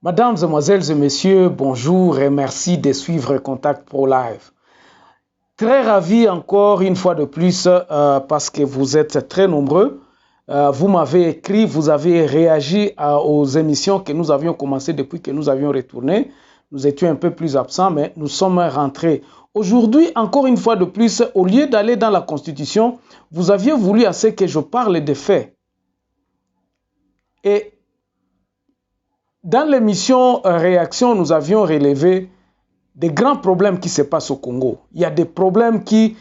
Mesdames, Mesdemoiselles et Messieurs, bonjour et merci de suivre Contact Pro Live. Très ravi encore une fois de plus parce que vous êtes très nombreux. Vous m'avez écrit, vous avez réagi aux émissions que nous avions commencées depuis que nous avions retourné. Nous étions un peu plus absents, mais nous sommes rentrés. Aujourd'hui, encore une fois de plus, au lieu d'aller dans la Constitution, vous aviez voulu à ce que je parle des faits. Et dans l'émission Réaction, nous avions relevé des grands problèmes qui se passent au Congo. Il y a des problèmes qui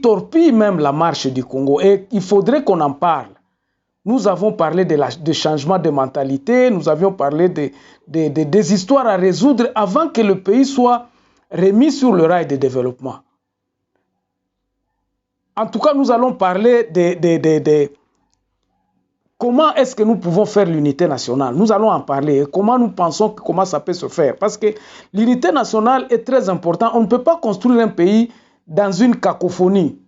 torpillent même la marche du Congo et il faudrait qu'on en parle. Nous avons parlé de changement de mentalité, nous avions parlé des histoires à résoudre avant que le pays soit remis sur le rail de développement. En tout cas, nous allons parler de comment est-ce que nous pouvons faire l'unité nationale. Nous allons en parler et comment nous pensons que comment ça peut se faire. Parce que l'unité nationale est très importante. On ne peut pas construire un pays dans une cacophonie.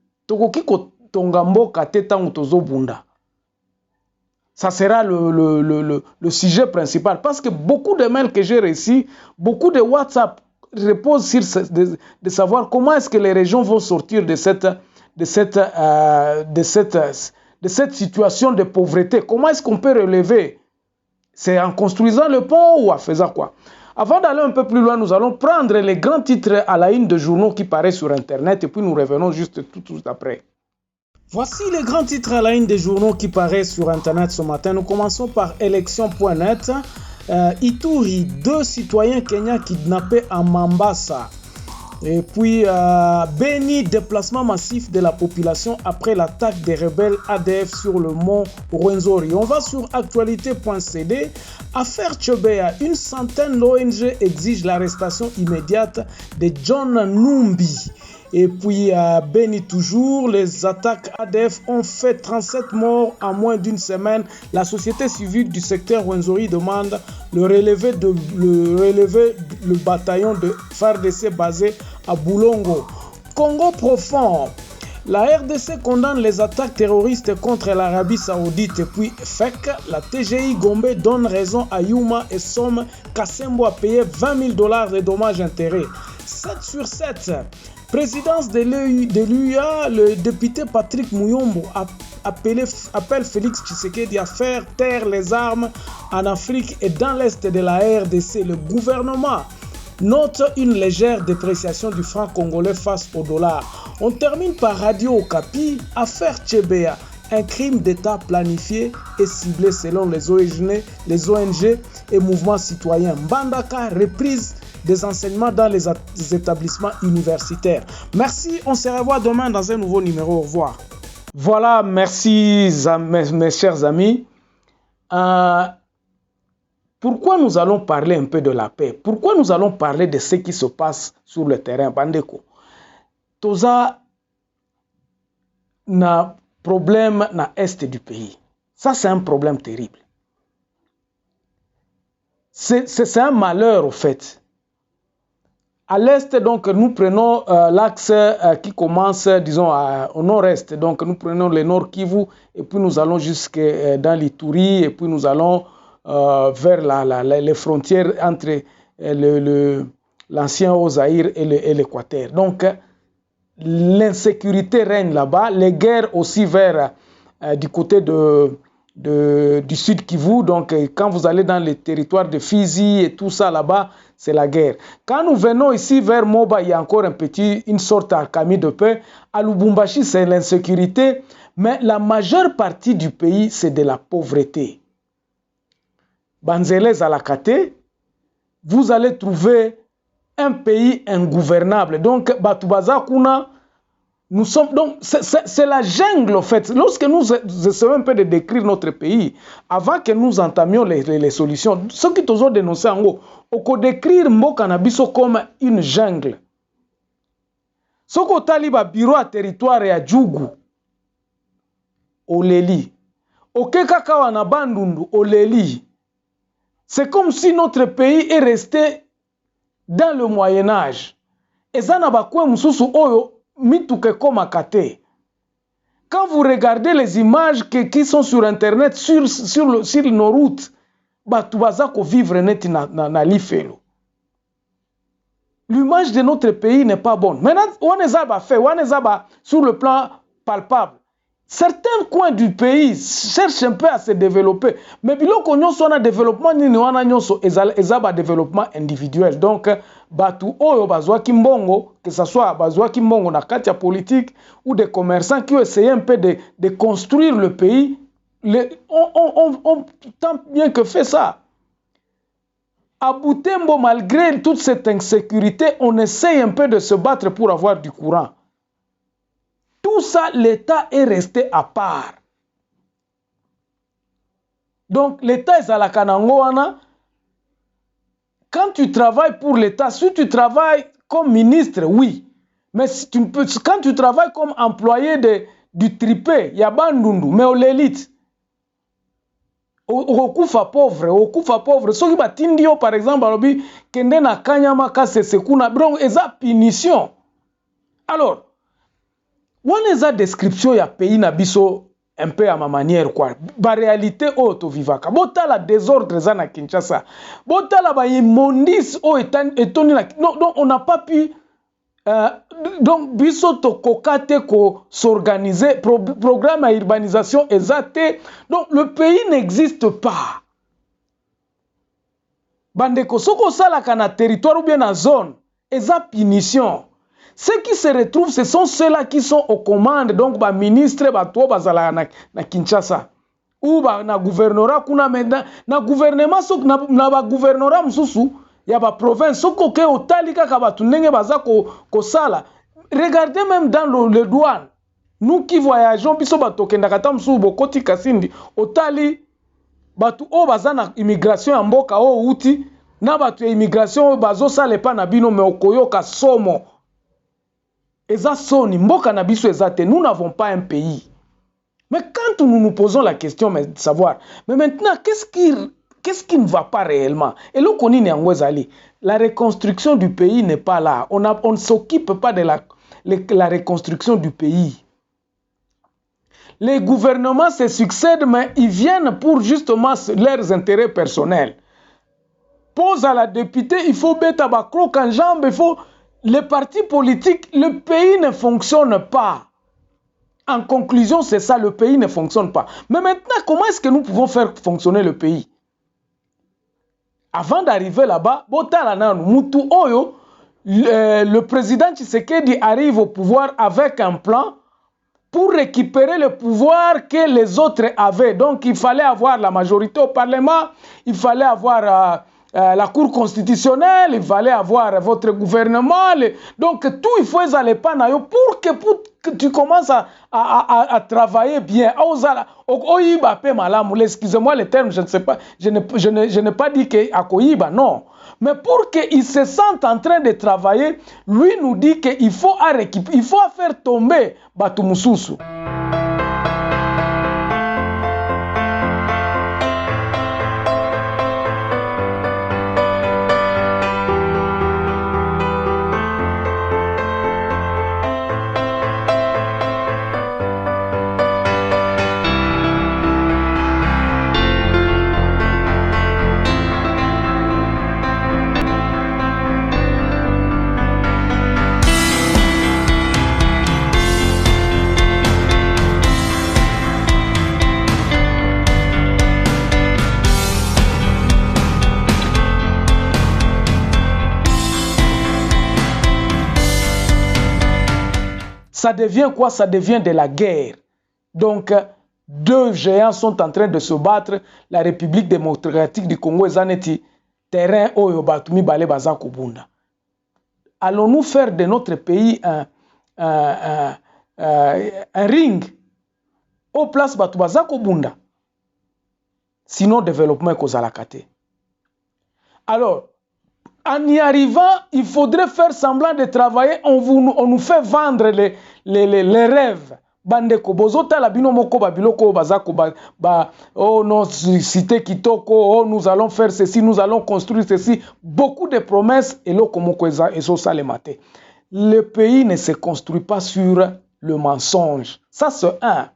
Ça sera le sujet principal. Parce que beaucoup de mails que j'ai reçus, beaucoup de WhatsApp reposent sur de savoir comment est-ce que les régions vont sortir de cette situation de pauvreté. Comment est-ce qu'on peut relever? C'est en construisant le pont ou en faisant quoi? Avant d'aller un peu plus loin, nous allons prendre les grands titres à la une de journaux qui paraissent sur Internet et puis nous revenons juste tout après. Voici les grands titres à la une des journaux qui paraissent sur Internet ce matin. Nous commençons par élection.net. Ituri, 2 citoyens kenyans kidnappés à Mambasa. Et puis, Beni, déplacement massif de la population après l'attaque des rebelles ADF sur le mont Rwenzori. On va sur actualité.cd. Affaire Tchobea, une centaine d'ONG exigent l'arrestation immédiate de John Numbi. Et puis, Beni toujours, les attaques ADF ont fait 37 morts en moins d'une semaine. La société civile du secteur Rwenzori demande le relever le bataillon de FARDC basé à Boulongo. Congo profond. La RDC condamne les attaques terroristes contre l'Arabie Saoudite. Et puis, FEC, la TGI Gombe donne raison à Yuma et Somme Kassembo a payé $20 000 de dommages-intérêts. 7 sur 7. Présidence de l'UA, le député Patrick Muyombo appelle Félix Tshisekedi à faire taire les armes en Afrique et dans l'est de la RDC. Le gouvernement note une légère dépréciation du franc congolais face au dollar. On termine par Radio Okapi, affaire Tchébéa, un crime d'État planifié et ciblé selon les ONG et mouvements citoyens. Mbandaka, reprise des enseignements dans les établissements universitaires. Merci, on se revoit demain dans un nouveau numéro. Au revoir. Voilà, merci mes chers amis. Pourquoi nous allons parler un peu de la paix? Pourquoi nous allons parler de ce qui se passe sur le terrain? Bandeko, Toza na problème na est du pays. Ça, c'est un problème terrible. C'est un malheur, au fait. À l'est, donc, nous prenons l'axe qui commence, disons, au nord-est. Donc, nous prenons le nord Kivu et puis nous allons jusque dans l'Ituri et puis nous allons vers les frontières entre l'ancien Ozaïre et l'Équateur. Donc, l'insécurité règne là-bas. Les guerres aussi vers du côté du sud Kivu. Donc, quand vous allez dans les territoires de Fizi et tout ça là-bas, c'est la guerre. Quand nous venons ici vers Moba, il y a encore une sorte d'alchimie de paix. À Lubumbashi, c'est l'insécurité. Mais la majeure partie du pays, c'est de la pauvreté. Banzelez à la Kate, vous allez trouver un pays ingouvernable. Donc, Batubaza Kuna, nous sommes donc c'est la jungle en fait. Lorsque nous essayons un peu de décrire notre pays, avant que nous entamions les solutions, ceux qui ont dénoncé en haut, on peut décrire Mbokanabiso comme une jungle. Ce qu'on taliba bureau à territoire et à Djougou, Oleli, Okekakawana Bandundu, Oleli. C'est comme si notre pays est resté dans le Moyen-Âge. Et ça n'a pas quoi mususu oyo. Quand vous regardez les images qui sont sur Internet, sur nos routes, batu baza ko vivre neti na lifelo. L'image de notre pays n'est pas bonne. Maintenant, on est fait, on est sur le plan palpable. Certains coins du pays cherchent un peu à se développer. Mais biloko nyonso on a développement nini wana nyonso ezaba développement individuel. Donc batu oyo bazwa kimbongo, que ce soit bazwa kimbongo na kati ya politique ou des commerçants qui ont essayé un peu de construire le pays, on tant bien que fait ça. À Butembo, malgré toute cette insécurité, on essaye un peu de se battre pour avoir du courant. Tout ça, l'État est resté à part. Donc, l'État est à la Kanangoana. Quand tu travailles pour l'État, si tu travailles comme ministre, oui. Mais si quand tu travailles comme employé du tripé, il y a Bandundu, mais l'élite. Okufa pauvre soki batindi yo par exemple alobi kende na kanyama kase sekuna donc eza punition. Alors wana eza description ya pays na biso un peu à ma manière quoi. Ba réalité auto vivaka botala désordre za na Kinshasa, botala ba immondice o etoni na donc on n'a pas pu donc biso to kokate ko s'organiser programme à urbanisation exacte. Donc le pays n'existe pas. Bandeko soko sala kana territoire ou bien na zone eza punition. Ceux qui se retrouvent ce sont ceux-là qui sont aux commandes, donc ba ministre ba to bazala na Kinshasa ou ba na gouvernorat kuna maintenant na gouvernement sok na ba gouvernorat msusu ya ba province soko ke otali kaka batu ndenge baza ko sala. Regardez même dans le douane, nous qui voyageons biso bato kenda kata msusu bokoti kasindi otali batu o baza na immigration ya mboka o uti na batu ya immigration bazo sala pa na bino me okoyoka somo eza soni mboka na biso ezate. Nous n'avons pas un pays. Mais quand nous nous posons la question de savoir mais maintenant qu'est-ce qui ne va pas réellement? Et là, on est la reconstruction du pays n'est pas là. On ne s'occupe pas de la reconstruction du pays. Les gouvernements se succèdent, mais ils viennent pour justement leurs intérêts personnels. Pose à la députée, il faut mettre à croc en jambe, il faut... Les partis politiques, le pays ne fonctionne pas. En conclusion, c'est ça, le pays ne fonctionne pas. Mais maintenant, comment est-ce que nous pouvons faire fonctionner le pays? Avant d'arriver là-bas, le président Tshisekedi arrive au pouvoir avec un plan pour récupérer le pouvoir que les autres avaient. Donc, il fallait avoir la majorité au Parlement, il fallait avoir la Cour constitutionnelle, il fallait avoir votre gouvernement. Donc, tout, il faut aller pas pour que tu commences à travailler bien. Excusez-moi le terme, je ne sais pas, je n'ai pas dit que Akoyiba, non. Mais pour qu'il se sente en train de travailler, lui nous dit qu'il faut faire tomber Batumususu. Ça devient quoi? Ça devient de la guerre. Donc, deux géants sont en train de se battre. La République démocratique du Congo et Zaneti, terrain Oyo Batumi Bale Bazako Bunda. Allons-nous faire de notre pays un ring au place Batu Bazako Bunda? Sinon, développement est cause à la kate. Alors, en y arrivant, il faudrait faire semblant de travailler. On nous fait vendre les rêves. Bandeko bozota la bino moko babiloko bazako oh non cité kitoko, oh nous allons faire ceci, nous allons construire ceci, beaucoup de promesses et loko moko eso salemate. Le pays ne se construit pas sur le mensonge. Ça c'est un.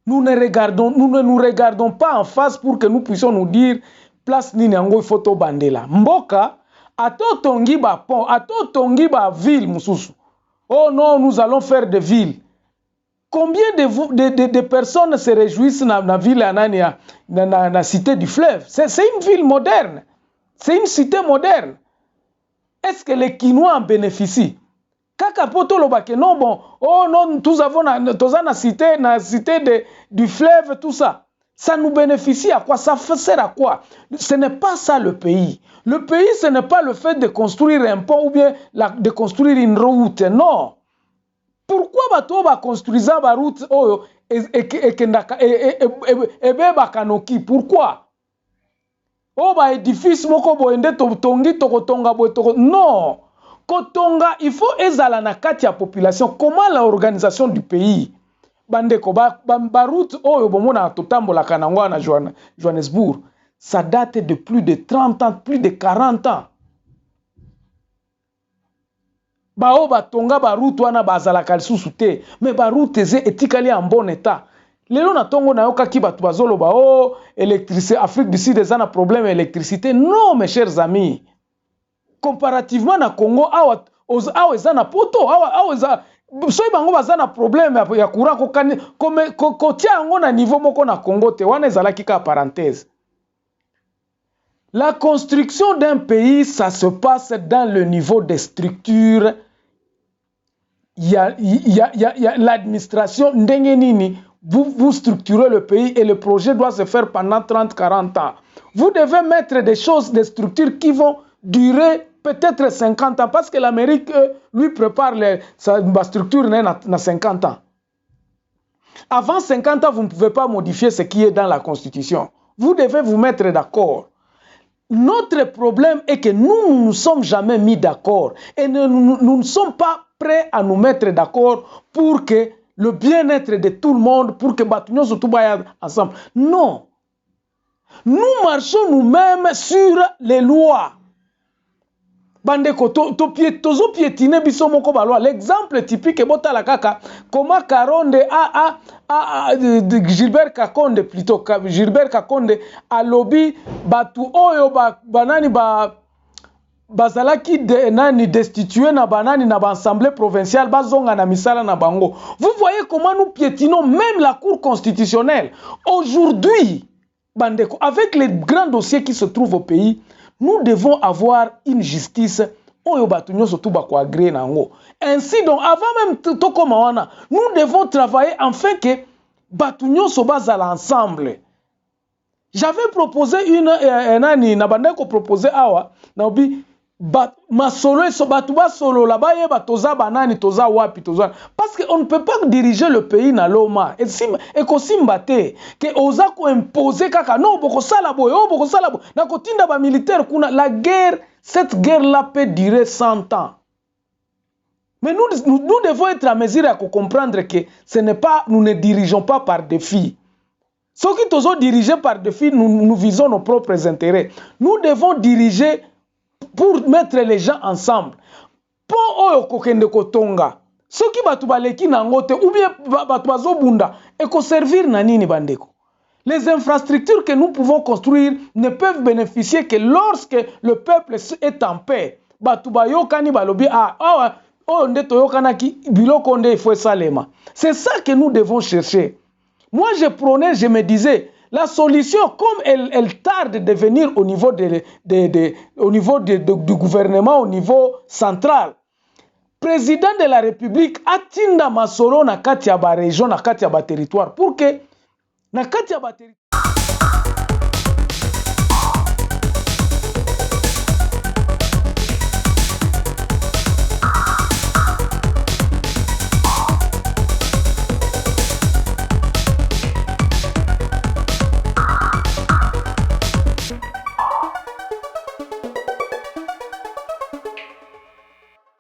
Nous ne nous regardons pas en face pour que nous puissions nous dire place nini yango il faut to bandela. Mboka ato tongi ba pont, ato tongi ba ville mususu. Oh non, nous allons faire des villes. Combien de personnes se réjouissent dans la ville dans la cité du fleuve? C'est une ville moderne. C'est une cité moderne. Est-ce que les Quinois en bénéficient? Kaka poto lobake non bon. Oh non, nous avons na cité du fleuve tout ça. Ça nous bénéficie à quoi? Ça sert à quoi? Ce n'est pas ça le pays. Le pays, ce n'est pas le fait de construire un pont ou bien de construire une route. Non. Pourquoi bato ba construire ba route oyo bakanoki? Pourquoi? Oh ba édifice moko boende tongi tokotonga boy toko. Non. Kotonga, il faut ezala na kati ya population. Comment l'organisation du pays? Bandeko ba route oyo bomona totambola kanangwa na Johannesburg. Ça date de plus de 30 ans, plus de 40 ans. Bao batonga ba route wana bazalaka lisusu te, mais ba route eze etikali en bon état. Lelo na tongo na yoka ki batu bazolo ba oh électricité Afrique du Sud ezana problème électricité. Non mes chers amis. Comparativement na Congo awa ezana poto awa eza soyi bango bazana problème ya courant ko tia yango na niveau moko na Congo te wana ezalaki ka parenthèse. La construction d'un pays, ça se passe dans le niveau des structures. Il y a l'administration. Vous structurez le pays et le projet doit se faire pendant 30-40 ans. Vous devez mettre des choses, des structures qui vont durer peut-être 50 ans parce que l'Amérique, lui, prépare sa structure dans 50 ans. Avant 50 ans, vous ne pouvez pas modifier ce qui est dans la Constitution. Vous devez vous mettre d'accord. Notre problème est que nous ne nous sommes jamais mis d'accord et nous ne sommes pas prêts à nous mettre d'accord pour que le bien-être de tout le monde, pour que Batunyo Sotubaya ensemble. Non. Nous marchons nous-mêmes sur les lois. Bandeko, tozo piétiner biso moko balwa. L'exemple typique est bota la kaka. Comment Karonde Gilbert Kakonde plutôt. Gilbert Kakonde a lobby batu oyo banani bazalaki nani destitué na banani na assemblée provinciale bazonga na misala na bango. Vous voyez comment nous piétinons même la Cour constitutionnelle. Aujourd'hui, bandeko, avec les grands dossiers qui se trouvent au pays, nous devons avoir une justice. Ainsi donc, avant même Tokomawana, nous devons travailler afin que Batunyo Sobazala ensemble. J'avais proposé proposé awa, masolo batuba solo la baye batoza banani toza wapi toza parce qu'on ne peut pas diriger le pays na loma et kosimbate que oza ko imposer kaka non boko sala boy boko sala boy na kotinda ba militaire kuna la guerre cette guerre là peut durer 100 ans. Mais nous devons être à mesure à comprendre que ce n'est pas, nous ne dirigeons pas par défi. Ceux qui sont dirigés par défi, nous visons nos propres intérêts. Nous devons diriger pour mettre les gens ensemble. Pour oyo kokende kotonga. Ceux qui batubaleki nangote ou bien batubazo bunda et ko servir na nini bandeko. Les infrastructures que nous pouvons construire ne peuvent bénéficier que lorsque le peuple est en paix. Batubayo kani balobi c'est ça que nous devons chercher. Moi, je prônais, je me disais, la solution, comme elle tarde de venir au niveau, du gouvernement, au niveau central, président de la République, atinda masolo na kati ya ba région, na kati ya ba territoire, pour que na kati ya ba territoire